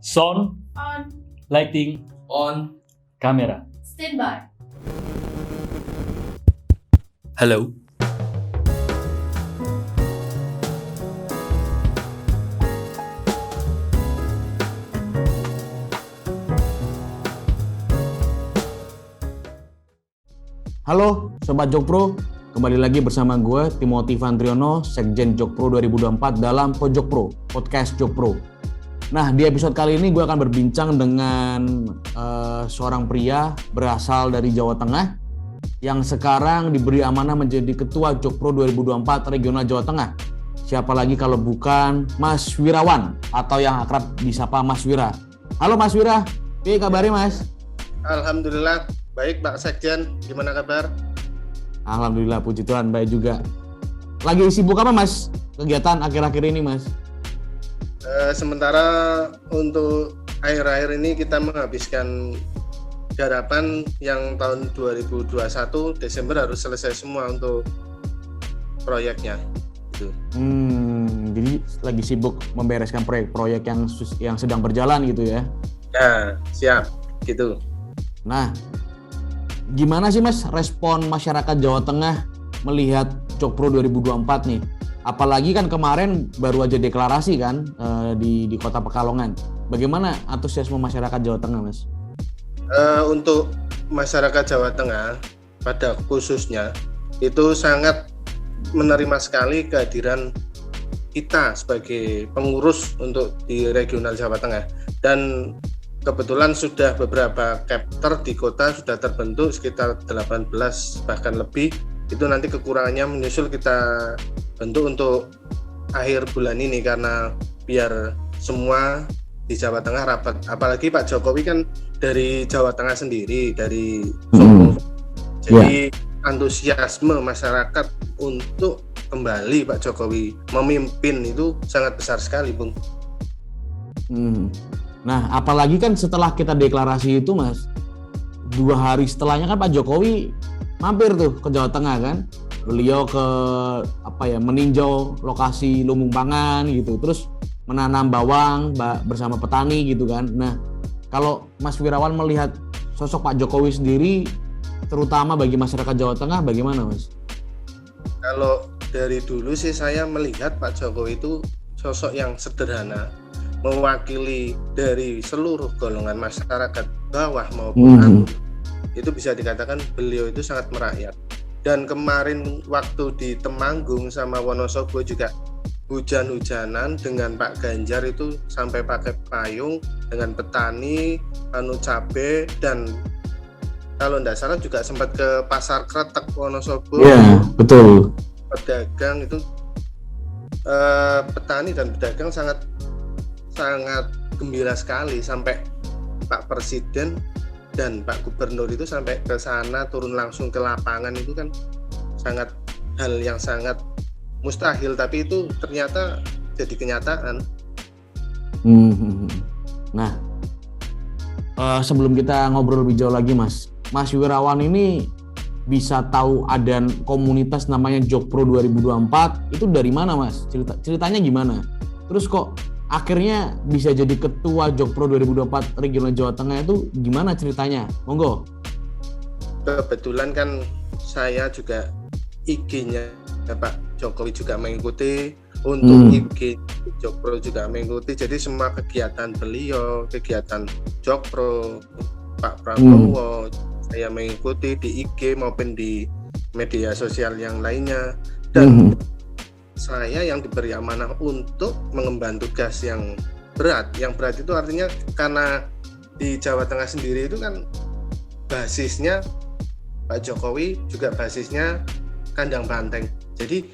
Sound, On. lighting, On. kamera. Stand by. Halo. Halo Sobat Jokpro, kembali lagi bersama gue Timothy Vantriono, Sekjen Jokpro 2024 dalam Pojok Pro, Podcast Jokpro. Nah, di episode kali ini gue akan berbincang dengan seorang pria berasal dari Jawa Tengah yang sekarang diberi amanah menjadi Ketua Jokpro 2024 Regional Jawa Tengah. Siapa lagi kalau bukan Mas Wirawan atau yang akrab disapa Mas Wira. Halo Mas Wira, apa kabarnya Mas? Alhamdulillah, baik Pak Sekjen, gimana kabar? Alhamdulillah, puji Tuhan, baik juga. Lagi sibuk apa Mas? Kegiatan akhir-akhir ini Mas? Sementara untuk akhir-akhir ini kita menghabiskan garapan yang tahun 2021 Desember harus selesai semua untuk proyeknya. Gitu. Jadi lagi sibuk membereskan proyek-proyek yang sedang berjalan gitu ya? Ya, siap, gitu. Nah, gimana sih Mas respon masyarakat Jawa Tengah melihat Jokpro 2024 nih? Apalagi kan kemarin baru aja deklarasi kan di Kota Pekalongan. Bagaimana antusiasme masyarakat Jawa Tengah, Mas? Untuk masyarakat Jawa Tengah pada khususnya itu sangat menerima sekali kehadiran kita sebagai pengurus untuk di regional Jawa Tengah, dan kebetulan sudah beberapa chapter di kota sudah terbentuk sekitar 18 bahkan lebih. Itu nanti kekurangannya menyusul kita bentuk untuk akhir bulan ini karena biar semua di Jawa Tengah rapat. Apalagi Pak Jokowi kan dari Jawa Tengah sendiri, dari Solo. Jadi antusiasme masyarakat untuk kembali Pak Jokowi memimpin itu sangat besar sekali, Bung. Nah, apalagi kan setelah kita deklarasi itu Mas, 2 hari setelahnya kan Pak Jokowi mampir tuh ke Jawa Tengah kan. Beliau meninjau lokasi lumbung pangan gitu, terus menanam bawang bersama petani gitu kan. Nah, kalau Mas Wirawan melihat sosok Pak Jokowi sendiri terutama bagi masyarakat Jawa Tengah bagaimana Mas? Kalau dari dulu sih saya melihat Pak Jokowi itu sosok yang sederhana, mewakili dari seluruh golongan masyarakat bawah maupun atas. Itu bisa dikatakan beliau itu sangat merakyat. Dan kemarin waktu di Temanggung sama Wonosobo juga hujan-hujanan dengan Pak Ganjar itu sampai pakai payung dengan petani, cabe, dan kalau tidak salah juga sempat ke pasar Kretek Wonosobo. Iya, betul. Pedagang itu petani dan pedagang sangat gembira sekali, sampai Pak Presiden dan Pak Gubernur itu sampai ke sana turun langsung ke lapangan. Itu kan sangat hal yang sangat mustahil, tapi itu ternyata jadi kenyataan. Nah, sebelum kita ngobrol lebih jauh lagi Mas Wirawan ini bisa tahu ada komunitas namanya Jokpro 2024 itu dari mana Mas? Ceritanya gimana? Terus kok akhirnya bisa jadi Ketua Jokpro 2024 Regional Jawa Tengah itu gimana ceritanya? Monggo. Kebetulan kan saya juga IG-nya Pak Jokowi juga mengikuti, untuk IG Jokpro juga mengikuti. Jadi semua kegiatan beliau, kegiatan Jokpro, Pak Prabowo, saya mengikuti di IG maupun di media sosial yang lainnya. Dan saya yang diberi amanah untuk mengemban tugas yang berat. Yang berat itu artinya karena di Jawa Tengah sendiri itu kan basisnya Pak Jokowi, juga basisnya kandang banteng. Jadi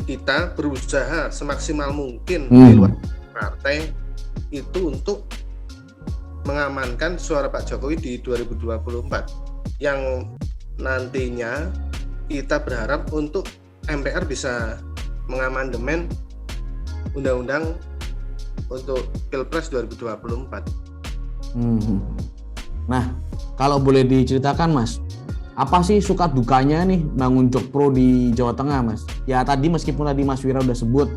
kita berusaha semaksimal mungkin di luar partai itu untuk mengamankan suara Pak Jokowi di 2024 yang nantinya kita berharap untuk MPR bisa mengamandemen undang-undang untuk Pilpres 2024. Nah, kalau boleh diceritakan Mas, apa sih suka dukanya nih bangun Jokpro di Jawa Tengah Mas? Ya tadi meskipun tadi Mas Wira udah sebut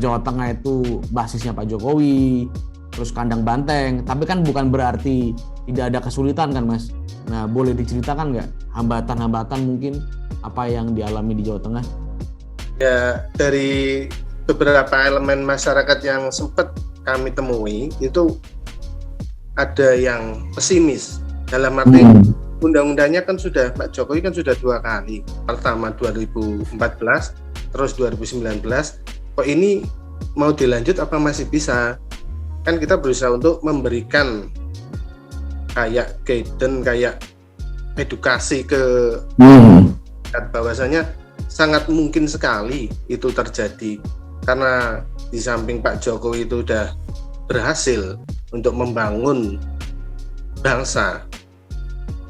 Jawa Tengah itu basisnya Pak Jokowi, terus kandang banteng, tapi kan bukan berarti tidak ada kesulitan kan Mas. Nah, boleh diceritakan nggak hambatan-hambatan mungkin apa yang dialami di Jawa Tengah? Ya, dari beberapa elemen masyarakat yang sempat kami temui itu ada yang pesimis. Dalam arti undang-undangnya kan sudah, Pak Jokowi kan sudah 2 kali. Pertama 2014, terus 2019. Kok ini mau dilanjut apa masih bisa? Kan kita berusaha untuk memberikan kayak guidance, kayak edukasi ke bahwasanya sangat mungkin sekali itu terjadi karena di samping Pak Jokowi itu udah berhasil untuk membangun bangsa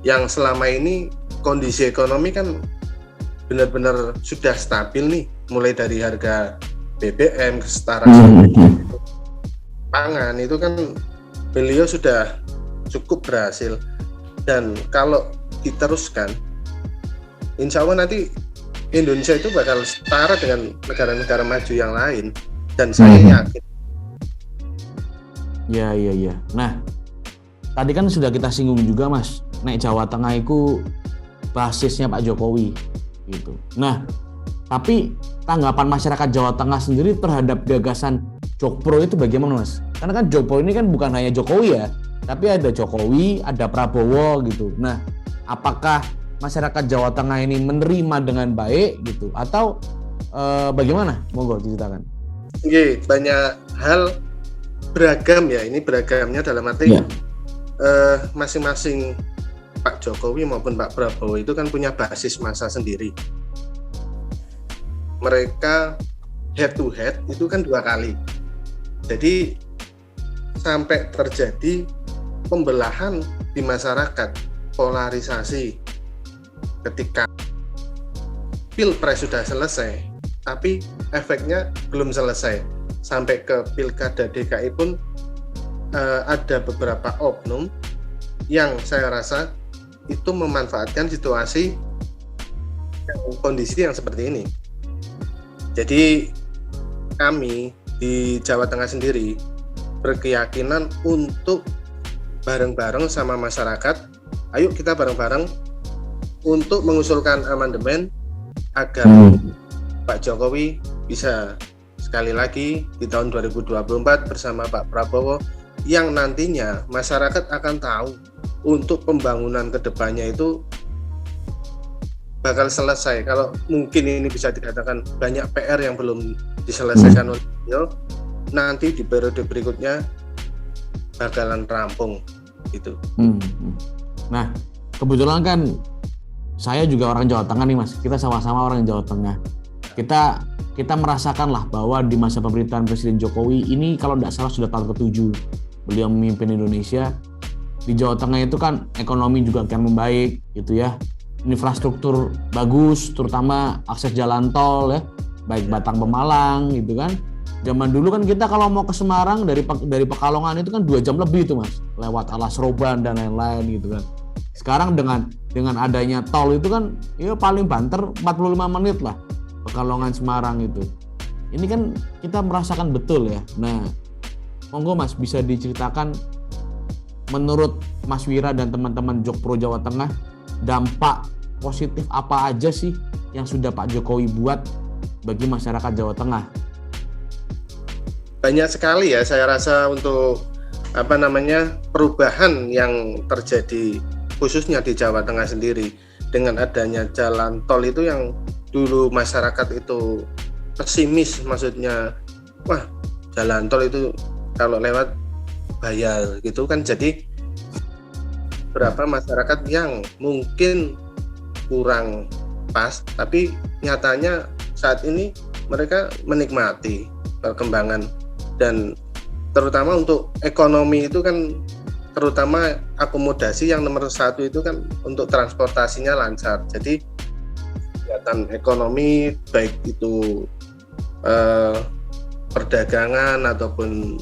yang selama ini kondisi ekonomi kan benar-benar sudah stabil nih, mulai dari harga BBM, kesetaraan pangan itu kan beliau sudah cukup berhasil, dan kalau diteruskan insya Allah nanti Indonesia itu bakal setara dengan negara-negara maju yang lain, dan saya yakin. Ya. Nah, tadi kan sudah kita singgung juga Mas, nek Jawa Tengah itu basisnya Pak Jokowi gitu. Nah, tapi tanggapan masyarakat Jawa Tengah sendiri terhadap gagasan Jokpro itu bagaimana Mas? Karena kan Jokpro ini kan bukan hanya Jokowi ya, tapi ada Jokowi, ada Prabowo gitu. Nah, apakah masyarakat Jawa Tengah ini menerima dengan baik gitu atau bagaimana? Monggo diceritakan. Oke, banyak hal beragam ya. Ini beragamnya dalam arti masing-masing Pak Jokowi maupun Pak Prabowo itu kan punya basis massa sendiri. Mereka head to head itu kan 2 kali. Jadi sampai terjadi pembelahan di masyarakat, polarisasi ketika Pilpres sudah selesai, tapi efeknya belum selesai. Sampai ke Pilkada DKI pun ada beberapa oknum yang saya rasa itu memanfaatkan situasi kondisi yang seperti ini. Jadi kami di Jawa Tengah sendiri berkeyakinan untuk bareng-bareng sama masyarakat, ayo kita bareng-bareng untuk mengusulkan amandemen agar Pak Jokowi bisa sekali lagi di tahun 2024 bersama Pak Prabowo, yang nantinya masyarakat akan tahu untuk pembangunan kedepannya itu bakal selesai. Kalau mungkin ini bisa dikatakan banyak PR yang belum diselesaikan oleh beliau, nanti di periode berikutnya bakalan rampung gitu. Nah, kebetulan kan saya juga orang Jawa Tengah nih Mas. Kita sama-sama orang Jawa Tengah. Kita merasakan lah bahwa di masa pemerintahan Presiden Jokowi ini kalau tidak salah sudah tahun ke-7 beliau memimpin Indonesia. Di Jawa Tengah itu kan ekonomi juga akan membaik gitu ya. Infrastruktur bagus, terutama akses jalan tol ya, baik Batang Pemalang gitu kan. Zaman dulu kan kita kalau mau ke Semarang dari Pekalongan itu kan 2 jam lebih itu Mas, lewat Alas Roban dan lain-lain gitu kan. Sekarang dengan adanya tol itu kan ya paling banter 45 menit lah Pekalongan Semarang itu. Ini kan kita merasakan betul ya. Nah, monggo Mas bisa diceritakan menurut Mas Wira dan teman-teman Jokpro Jawa Tengah, dampak positif apa aja sih yang sudah Pak Jokowi buat bagi masyarakat Jawa Tengah? Banyak sekali ya, saya rasa untuk perubahan yang terjadi khususnya di Jawa Tengah sendiri dengan adanya jalan tol itu yang dulu masyarakat itu pesimis, maksudnya wah jalan tol itu kalau lewat bayar gitu kan, jadi beberapa masyarakat yang mungkin kurang pas, tapi nyatanya saat ini mereka menikmati perkembangan, dan terutama untuk ekonomi itu kan, terutama akomodasi yang nomor 1 itu kan untuk transportasinya lancar. Jadi kegiatan ekonomi baik itu perdagangan ataupun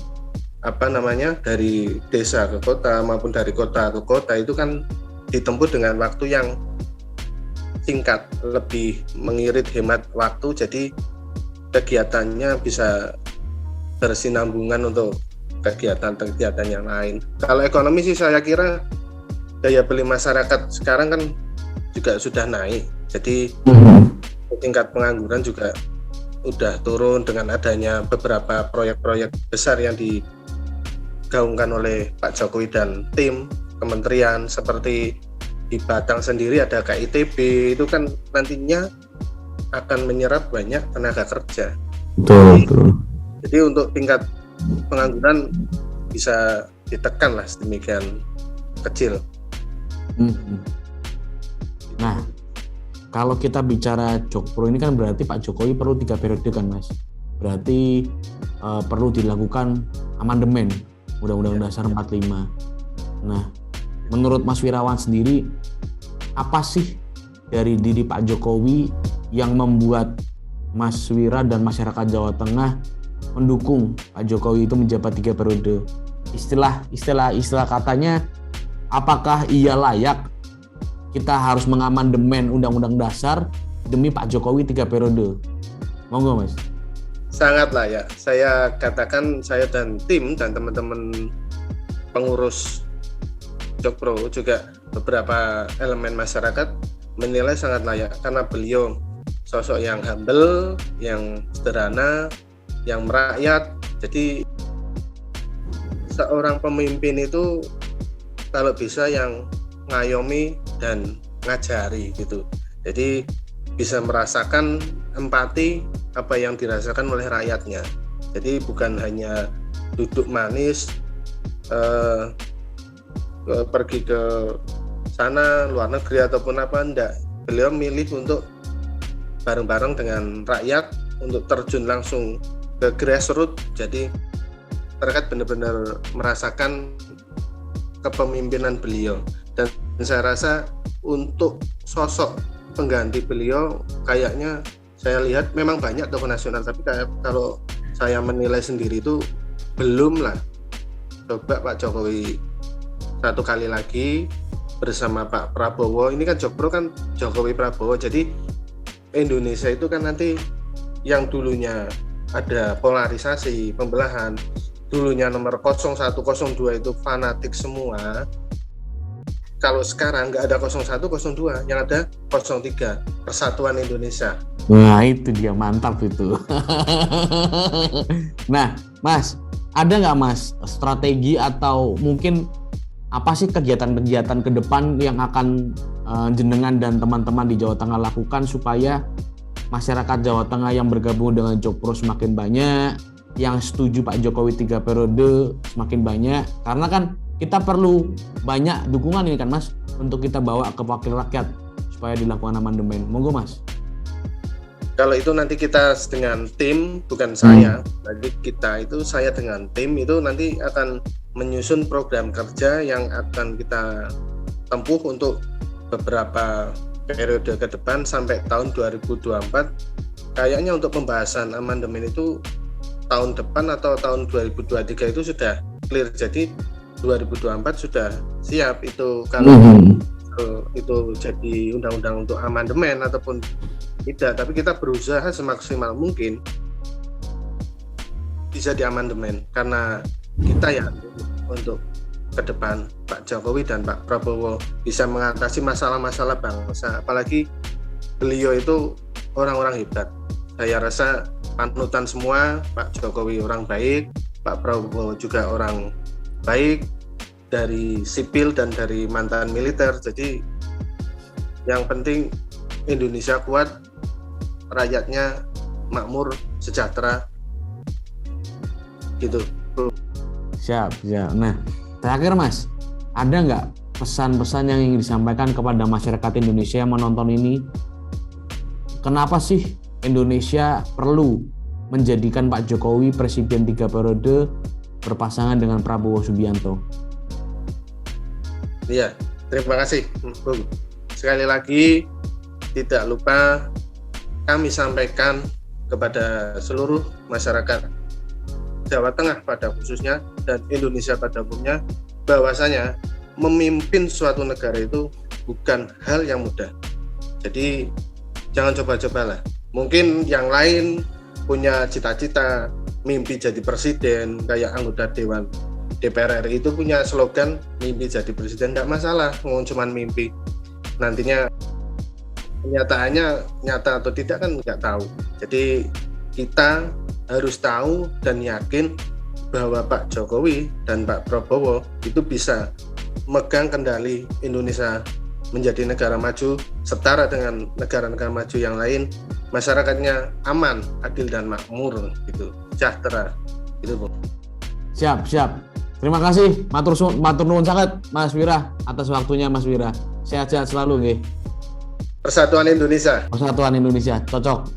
dari desa ke kota maupun dari kota ke kota itu kan ditempuh dengan waktu yang singkat, lebih mengirit, hemat waktu, jadi kegiatannya bisa bersinambungan untuk kegiatan-kegiatan yang lain. Kalau ekonomi sih saya kira daya beli masyarakat sekarang kan juga sudah naik. Jadi tingkat pengangguran juga udah turun dengan adanya beberapa proyek-proyek besar yang digaungkan oleh Pak Jokowi dan tim kementerian, seperti di Batang sendiri ada KITB, itu kan nantinya akan menyerap banyak tenaga kerja. Betul. Jadi untuk tingkat pengangguran bisa ditekan lah sedemikian kecil. Nah, kalau kita bicara Jokpro ini kan berarti Pak Jokowi perlu 3 periode kan, Mas? Berarti perlu dilakukan amandemen Undang-Undang Dasar 45. Nah, menurut Mas Wirawan sendiri, apa sih dari diri Pak Jokowi yang membuat Mas Wira dan masyarakat Jawa Tengah mendukung Pak Jokowi itu menjabat 3 periode? Istilah katanya, apakah ia layak kita harus mengamandemen Undang-Undang Dasar demi Pak Jokowi 3 periode? Monggo, Mas. Sangat layak. Saya katakan, saya dan tim dan teman-teman pengurus Jokpro juga beberapa elemen masyarakat menilai sangat layak karena beliau sosok yang humble, yang sederhana, yang merakyat. Jadi seorang pemimpin itu kalau bisa yang ngayomi dan ngajari gitu. Jadi bisa merasakan empati apa yang dirasakan oleh rakyatnya. Jadi bukan hanya duduk manis, pergi ke sana luar negeri ataupun apa, enggak. Beliau milih untuk bareng-bareng dengan rakyat untuk terjun langsung ke grassroots. Jadi masyarakat benar-benar merasakan kepemimpinan beliau, dan saya rasa untuk sosok pengganti beliau kayaknya saya lihat memang banyak tokoh nasional, tapi kalau saya menilai sendiri itu belum lah. Coba Pak Jokowi satu kali lagi bersama Pak Prabowo, ini kan Jokpro kan Jokowi Prabowo, jadi Indonesia itu kan nanti yang dulunya ada polarisasi, pembelahan, dulunya nomor 01, 02 itu fanatik semua. Kalau sekarang nggak ada 01, 02, yang ada 03, Persatuan Indonesia. Nah itu dia, mantap itu. Nah Mas, ada nggak Mas strategi atau mungkin apa sih kegiatan-kegiatan ke depan yang akan jenengan dan teman-teman di Jawa Tengah lakukan supaya masyarakat Jawa Tengah yang bergabung dengan Jokpro semakin banyak, yang setuju Pak Jokowi 3 periode semakin banyak, karena kan kita perlu banyak dukungan ini kan Mas untuk kita bawa ke wakil rakyat supaya dilakukan amandemen. Monggo Mas. Kalau itu nanti kita dengan tim, bukan saya. Jadi kita itu, saya dengan tim itu nanti akan menyusun program kerja yang akan kita tempuh untuk beberapa periode ke depan sampai tahun 2024. Kayaknya untuk pembahasan amandemen itu tahun depan atau tahun 2023 itu sudah clear. Jadi 2024 sudah siap itu, kalau itu jadi undang-undang untuk amandemen ataupun tidak, tapi kita berusaha semaksimal mungkin bisa diamandemen karena kita ya untuk ke depan Pak Jokowi dan Pak Prabowo bisa mengatasi masalah-masalah bangsa, apalagi beliau itu orang-orang hebat. Saya rasa panutan semua, Pak Jokowi orang baik, Pak Prabowo juga orang baik, dari sipil dan dari mantan militer. Jadi yang penting Indonesia kuat, rakyatnya makmur, sejahtera, gitu. Siap. Nah, terakhir Mas, ada nggak pesan-pesan yang ingin disampaikan kepada masyarakat Indonesia yang menonton ini? Kenapa sih Indonesia perlu menjadikan Pak Jokowi presiden 3 periode berpasangan dengan Prabowo Subianto? Iya, terima kasih Bung. Sekali lagi, tidak lupa kami sampaikan kepada seluruh masyarakat Jawa Tengah pada khususnya dan Indonesia pada umumnya, bahwasanya memimpin suatu negara itu bukan hal yang mudah. Jadi jangan coba-cobalah. Mungkin yang lain punya cita-cita mimpi jadi presiden, kayak anggota Dewan DPR RI itu punya slogan mimpi jadi presiden, nggak masalah, cuman mimpi. Nantinya kenyataannya nyata atau tidak kan nggak tahu. Jadi kita harus tahu dan yakin bahwa Pak Jokowi dan Pak Prabowo itu bisa megang kendali Indonesia menjadi negara maju setara dengan negara-negara maju yang lain, masyarakatnya aman, adil dan makmur gitu, sejahtera gitu, Bu. Siap. Terima kasih, matur nuwun sangat Mas Wira atas waktunya Mas Wira. Sehat-sehat selalu nggih. Persatuan Indonesia. Persatuan Indonesia, cocok.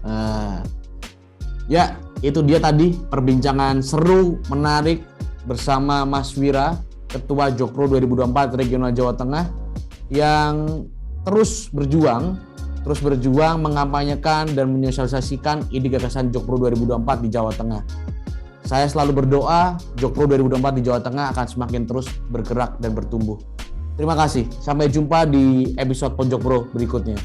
Ya, itu dia tadi perbincangan seru, menarik bersama Mas Wira, Ketua Jokpro 2024 Regional Jawa Tengah, yang terus berjuang mengampanyekan dan menyosialisasikan ide gagasan Jokpro 2024 di Jawa Tengah. Saya selalu berdoa Jokpro 2024 di Jawa Tengah akan semakin terus bergerak dan bertumbuh. Terima kasih. Sampai jumpa di episode Pojok Pro berikutnya.